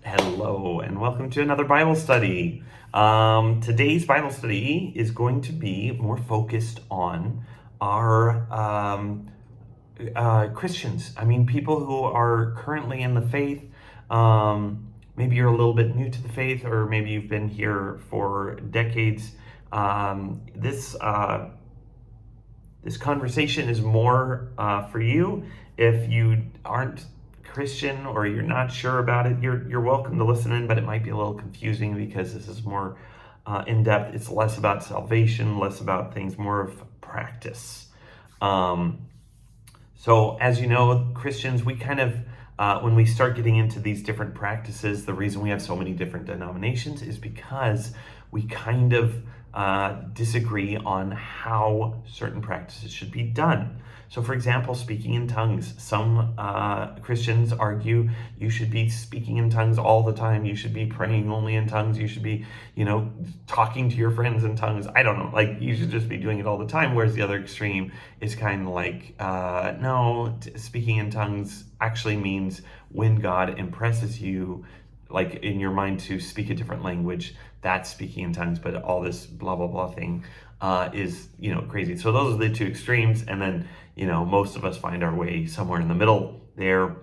Hello, and welcome to another Bible study. Today's Bible study is going to be more focused on our Christians. I mean, people who are currently in the faith. Maybe you're a little bit new to the faith, or maybe you've been here for decades. This conversation is more for you. If you aren't Christian or you're not sure about it, you're welcome to listen in, but it might be a little confusing because this is more in depth. It's less about salvation, less about things, more of practice. So as you know, Christians, we kind of, when we start getting into these different practices, the reason we have so many different denominations is because we kind of disagree on how certain practices should be done. So for example, speaking in tongues, some Christians argue you should be speaking in tongues all the time. You should be praying only in tongues. You should be, talking to your friends in tongues. I don't know, like you should just be doing it all the time. Whereas the other extreme is kind of like, no, speaking in tongues actually means when God impresses you, like in your mind, to speak a different language, that's speaking in tongues. But all this blah blah blah thing is crazy. So those are the two extremes, and then most of us find our way somewhere in the middle there.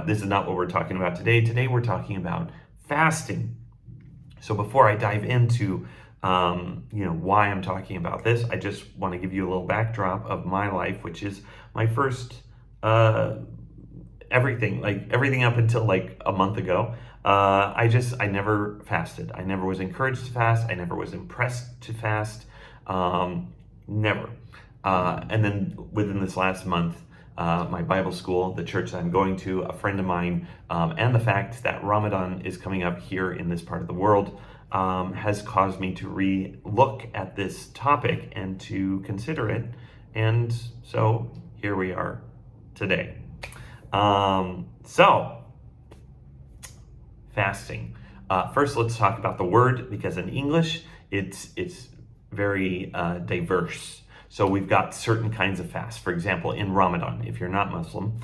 This is not what we're talking about today. Today we're talking about fasting. So before I dive into why I'm talking about this, I just want to give you a little backdrop of my life, which is my first everything up until like a month ago. I never fasted. I never was encouraged to fast. I never was impressed to fast. Never. And then within this last month, my Bible school, the church that I'm going to, a friend of mine, and the fact that Ramadan is coming up here in this part of the world has caused me to re-look at this topic and to consider it. And so here we are today. Fasting. First, let's talk about the word, because in English, it's very diverse. So we've got certain kinds of fasts. For example, in Ramadan, if you're not Muslim,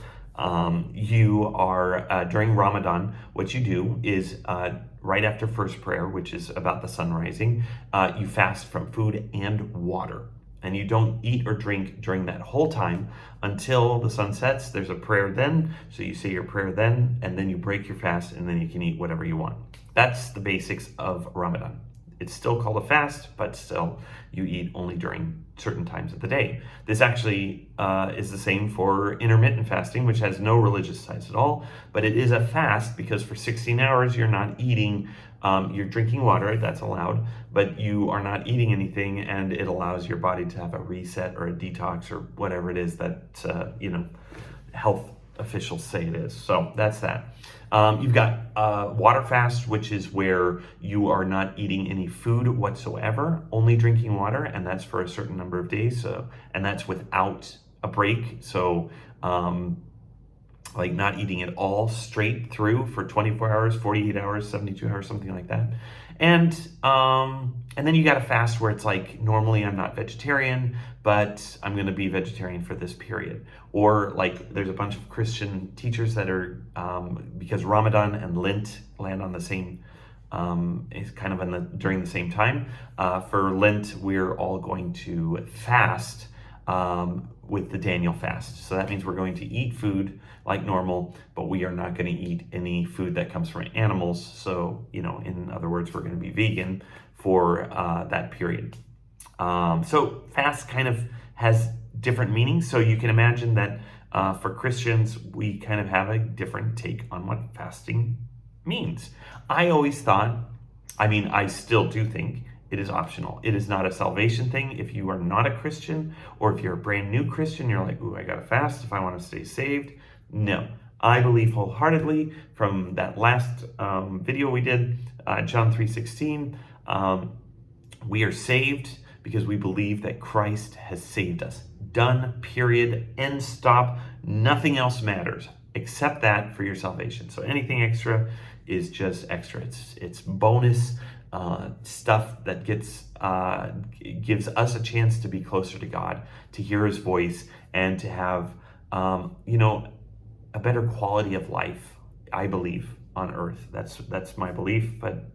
you are, during Ramadan, what you do is right after first prayer, which is about the sun rising, you fast from food and water. And you don't eat or drink during that whole time until the sun sets. There's a prayer then, so you say your prayer then, and then you break your fast, and then you can eat whatever you want. That's the basics of Ramadan. It's still called a fast, but still you eat only during certain times of the day. This actually is the same for intermittent fasting, which has no religious ties at all, but it is a fast because for 16 hours you're not eating. You're drinking water, that's allowed, but you are not eating anything, and it allows your body to have a reset or a detox or whatever it is that health officials say it is. So that's that. You've got water fast, which is where you are not eating any food whatsoever, only drinking water, and that's for a certain number of days. So, and that's without a break. So, like not eating it all straight through for 24 hours, 48 hours, 72 hours, something like that. And then you got a fast where it's like, normally I'm not vegetarian, but I'm going to be vegetarian for this period. Or like there's a bunch of Christian teachers that are, because Ramadan and Lent land on the same, is kind of during the same time. For Lent, we're all going to fast with the Daniel fast. So that means we're going to eat food like normal, but we are not going to eat any food that comes from animals. So, in other words, we're going to be vegan for that period. So fast kind of has different meanings. So you can imagine that for Christians, we kind of have a different take on what fasting means. I always thought, I still do think, it is optional. It is not a salvation thing. If you are not a Christian, or if you're a brand new Christian, you're like, ooh, I gotta fast if I want to stay saved. No, I believe wholeheartedly from that last video we did, John 3:16, we are saved because we believe that Christ has saved us. Done, period, end, stop. Nothing else matters except that for your salvation. So anything extra is just extra. It's bonus stuff that gives us a chance to be closer to God, to hear his voice, and to have a better quality of life, I believe. on earth. That's my belief, but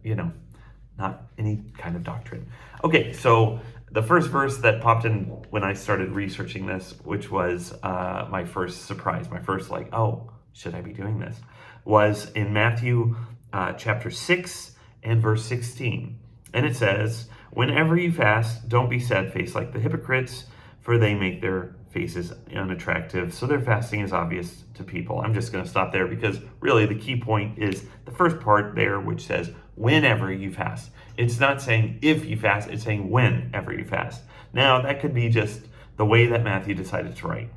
not any kind of doctrine. Okay, so the first verse that popped in when I started researching this, which was my first surprise, my first oh, should I be doing this, was in Matthew chapter 6 and verse 16. And it says, "Whenever you fast, don't be sad-faced like the hypocrites, for they make their faces unattractive, so their fasting is obvious to people." I'm just going to stop there because really the key point is the first part there, which says whenever you fast. It's not saying if you fast, it's saying whenever you fast. Now, that could be just the way that Matthew decided to write.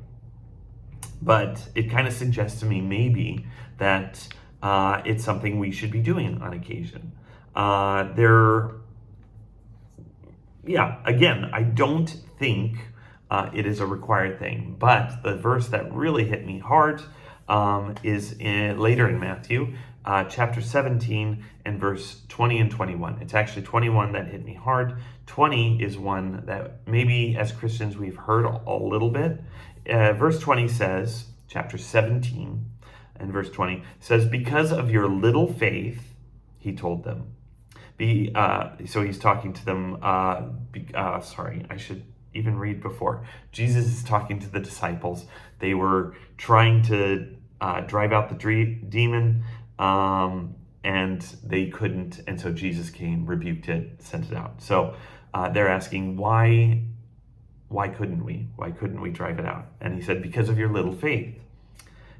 But it kind of suggests to me maybe that it's something we should be doing on occasion. Again, I don't think it is a required thing, but the verse that really hit me hard is later in Matthew, chapter 17 and verse 20 and 21. It's actually 21 that hit me hard. 20 is one that maybe as Christians we've heard a little bit. Verse 20 says, chapter 17 and verse 20 says, "Because of your little faith," he told them. So he's talking to them. Sorry, I should even read before. Jesus is talking to the disciples. They were trying to drive out the demon, and they couldn't. And so Jesus came, rebuked it, sent it out. So they're asking, why couldn't we? Why couldn't we drive it out? And he said, "Because of your little faith."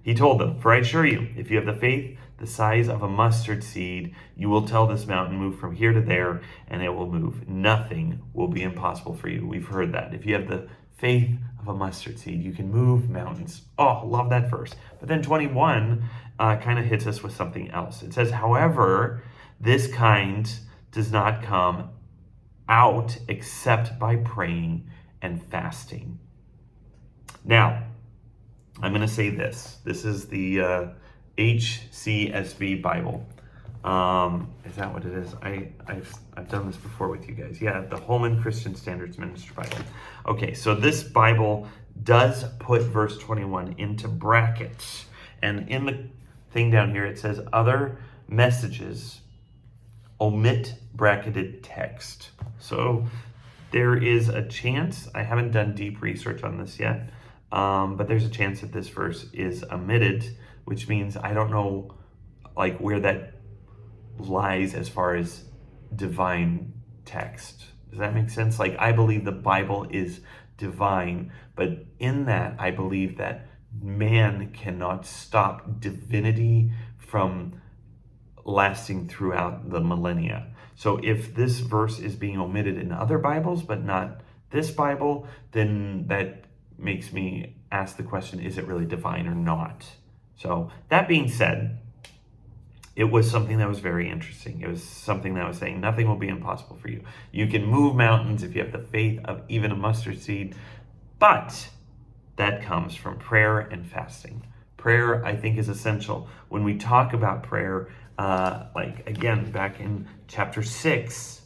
He told them, "For I assure you, if you have the faith the size of a mustard seed, you will tell this mountain, move from here to there, and it will move. Nothing will be impossible for you." We've heard that. If you have the faith of a mustard seed, you can move mountains. Oh, love that verse. But then 21 kind of hits us with something else. It says, "However, this kind does not come out except by praying and fasting." Now, I'm going to say this. This is the HCSB Bible. Is that what it is? I've done this before with you guys. Yeah, the Holman Christian Standards Minister Bible. Okay, so this Bible does put verse 21 into brackets. And in the thing down here, it says other messages omit bracketed text. So there is a chance, I haven't done deep research on this yet, but there's a chance that this verse is omitted, which means I don't know where that lies as far as divine text. Does that make sense? I believe the Bible is divine, but in that I believe that man cannot stop divinity from lasting throughout the millennia. So if this verse is being omitted in other Bibles, but not this Bible, then that makes me ask the question, is it really divine or not? So that being said, it was something that was very interesting. It was something that was saying nothing will be impossible for you. You can move mountains if you have the faith of even a mustard seed, but that comes from prayer and fasting. Prayer, I think, is essential. When we talk about prayer, again, back in chapter 6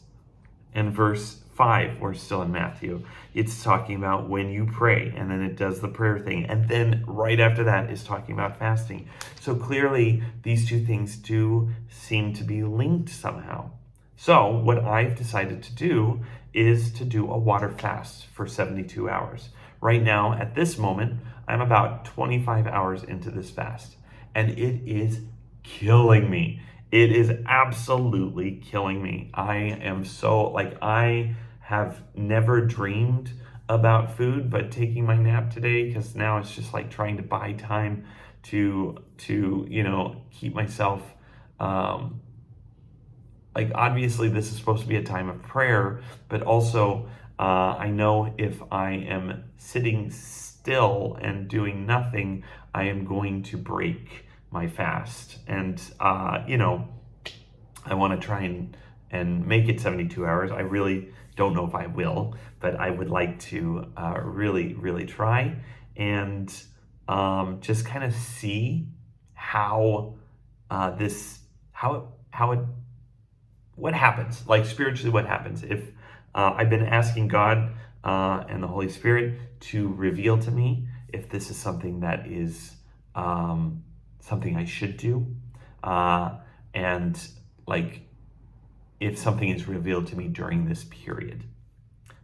and verse 5, we're still in Matthew, it's talking about when you pray, and then it does the prayer thing. And then right after that is talking about fasting. So clearly, these two things do seem to be linked somehow. So what I've decided to do is to do a water fast for 72 hours. Right now, at this moment, I'm about 25 hours into this fast, and it is killing me. It is absolutely killing me. I am so, I have never dreamed about food, but taking my nap today, because now it's just trying to buy time to keep myself, obviously this is supposed to be a time of prayer, but also I know if I am sitting still and doing nothing, I am going to break my fast. And, I want to try and make it 72 hours. I really don't know if I will, but I would like to really, really try and just kind of see what happens, spiritually what happens. If I've been asking God and the Holy Spirit to reveal to me if this is something that is something I should do. and like if something is revealed to me during this period.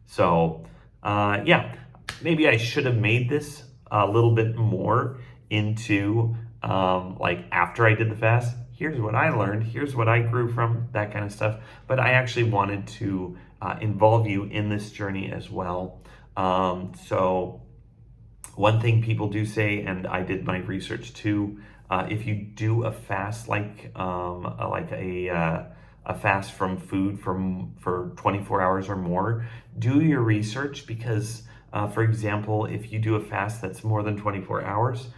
So, yeah, maybe I should have made this a little bit more into like after I did the fast. Here's what I learned. Here's what I grew from, that kind of stuff. But I actually wanted to involve you in this journey as well. So, one thing people do say, and I did my research too, if you do a fast like a fast from food for 24 hours or more, do your research because, for example, if you do a fast that's more than 24 hours,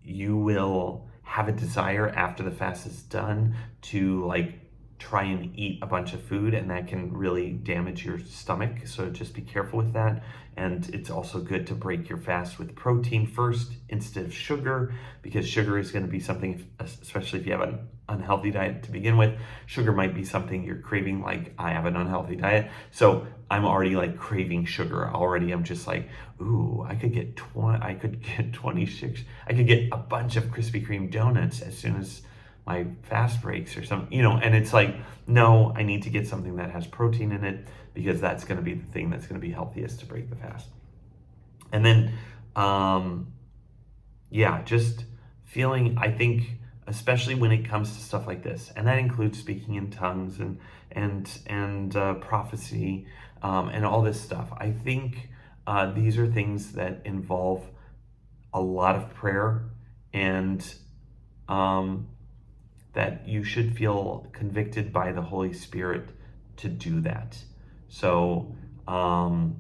you will have a desire after the fast is done to like try and eat a bunch of food, and that can really damage your stomach. So just be careful with that. And it's also good to break your fast with protein first instead of sugar, because sugar is going to be something, especially if you have an unhealthy diet to begin with, sugar might be something you're craving. Like I have an unhealthy diet, so I'm already like craving sugar already. I'm just like, ooh, I could get 26, I could get a bunch of Krispy Kreme donuts as soon as my fast breaks or something, and it's like, no, I need to get something that has protein in it, because that's going to be the thing that's going to be healthiest to break the fast. And then, yeah, just feeling, I think, especially when it comes to stuff like this, and that includes speaking in tongues and prophecy, and all this stuff. I think these are things that involve a lot of prayer, and that you should feel convicted by the Holy Spirit to do that. So I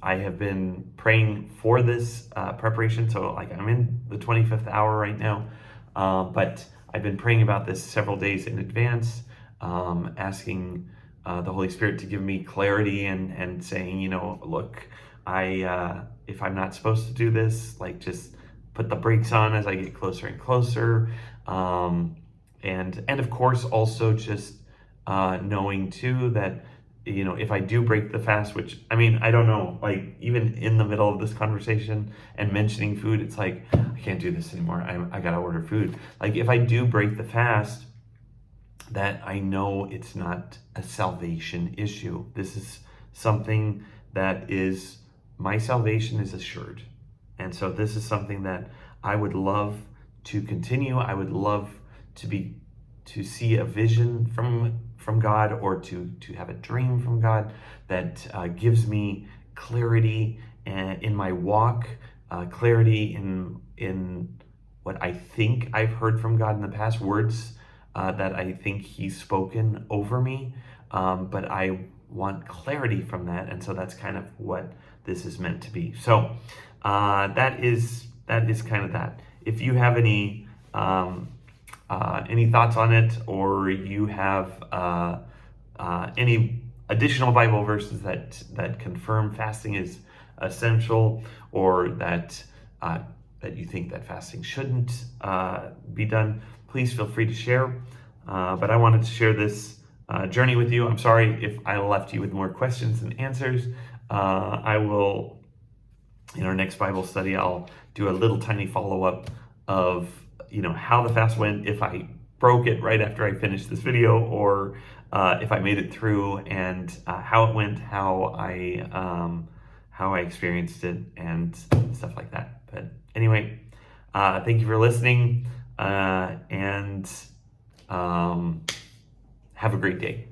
have been praying for this preparation. So like I'm in the 25th hour right now, but I've been praying about this several days in advance, asking the Holy Spirit to give me clarity and saying, look, if I'm not supposed to do this, like just put the brakes on as I get closer and closer. And of course, also just knowing too that, if I do break the fast, which, I mean, I don't know, like even in the middle of this conversation and mentioning food, it's like, I can't do this anymore. I gotta order food. Like if I do break the fast, that I know it's not a salvation issue. This is something that is, my salvation is assured. And so this is something that I would love to continue. I would love to see a vision from God, or to have a dream from God that gives me clarity in my walk, clarity in what I think I've heard from God in the past, words that I think He's spoken over me, but I want clarity from that, and so that's kind of what this is meant to be. So that is kind of that. If you have any thoughts on it, or you have any additional Bible verses that confirm fasting is essential, or that you think that fasting shouldn't be done, please feel free to share. But I wanted to share this journey with you. I'm sorry if I left you with more questions than answers. I will, in our next Bible study, I'll do a little tiny follow-up of how the fast went, if I broke it right after I finished this video, or if I made it through, and how it went, how I experienced it, and stuff like that. But anyway, thank you for listening, and have a great day.